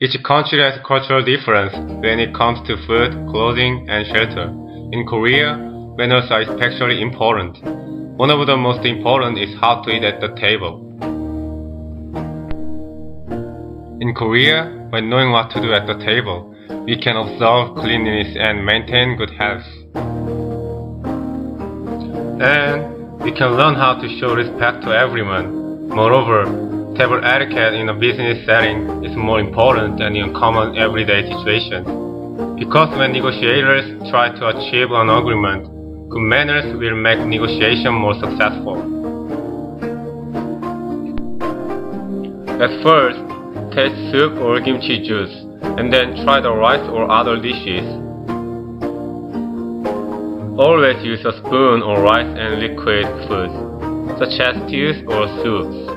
Each country has cultural difference when it comes to food, clothing, and shelter. In Korea, manners are especially important. One of the most important is how to eat at the table. In Korea, by knowing what to do at the table, we can observe cleanliness and maintain good health. And we can learn how to show respect to everyone. Moreover, table etiquette in a business setting is more important than in common everyday situations. Because when negotiators try to achieve an agreement, good manners will make negotiation more successful. At first, taste soup or kimchi juice, and then try the rice or other dishes. Always use a spoon or rice and liquid foods, such as stews or soups.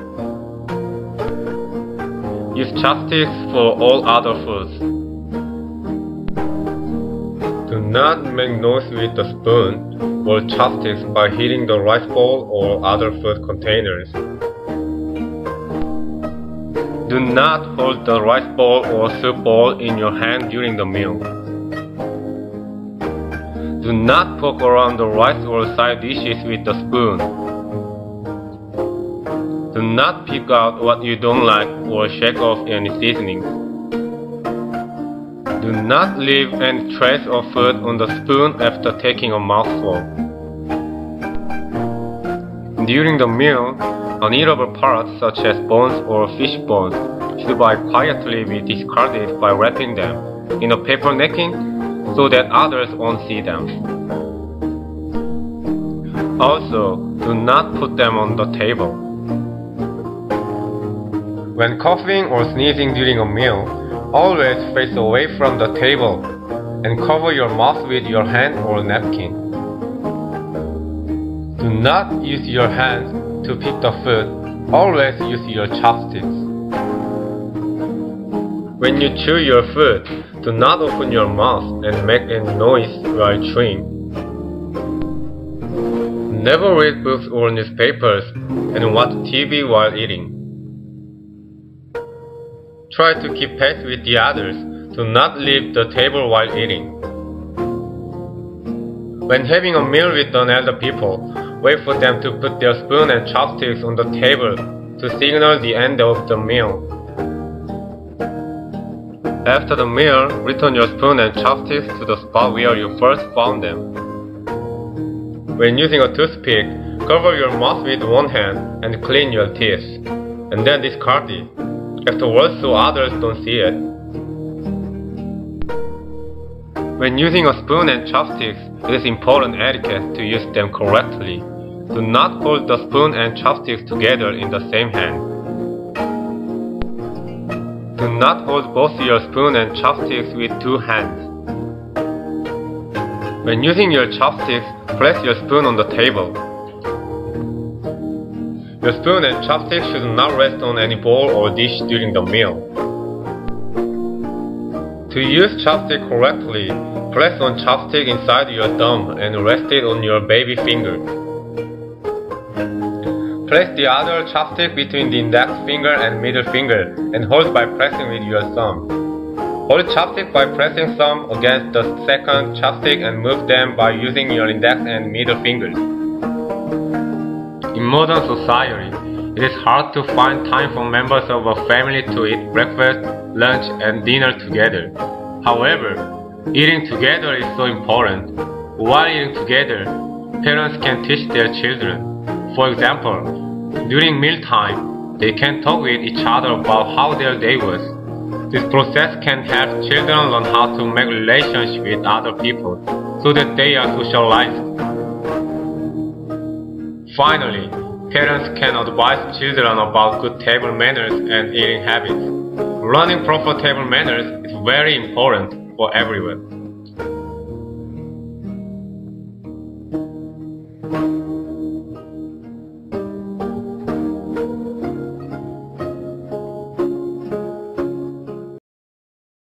Use chopsticks for all other foods. Do not make noise with the spoon or chopsticks by hitting the rice bowl or other food containers. Do not hold the rice bowl or soup bowl in your hand during the meal. Do not poke around the rice or side dishes with the spoon. Do not pick out what you don't like or shake off any seasonings. Do not leave any trace of food on the spoon after taking a mouthful. During the meal, uneatable parts such as bones or fish bones should quietly be discarded by wrapping them in a paper napkin so that others won't see them. Also, do not put them on the table. When coughing or sneezing during a meal, always face away from the table and cover your mouth with your hand or napkin. Do not use your hands to pick the food, always use your chopsticks. When you chew your food, do not open your mouth and make any noise while chewing. Never read books or newspapers and watch TV while eating. Try to keep pace with the others. Do not leave the table while eating. When having a meal with elder people, wait for them to put their spoon and chopsticks on the table to signal the end of the meal. After the meal, return your spoon and chopsticks to the spot where you first found them. When using a toothpick, cover your mouth with one hand and clean your teeth, and then discard it afterwards so others don't see it. When using a spoon and chopsticks, it is important etiquette to use them correctly. Do not hold the spoon and chopsticks together in the same hand. Do not hold both your spoon and chopsticks with two hands. When using your chopsticks, place your spoon on the table. Your spoon and chopsticks should not rest on any bowl or dish during the meal. To use chopstick correctly, place one chopstick inside your thumb and rest it on your baby finger. Place the other chopstick between the index finger and middle finger and hold by pressing with your thumb. Hold chopstick by pressing thumb against the second chopstick and move them by using your index and middle fingers. In modern society, it is hard to find time for members of a family to eat breakfast, lunch, and dinner together. However, eating together is so important. While eating together, parents can teach their children. For example, during mealtime, they can talk with each other about how their day was. This process can help children learn how to make relationships with other people so that they are socialized. Finally, parents can advise children about good table manners and eating habits. Learning proper table manners is very important for everyone.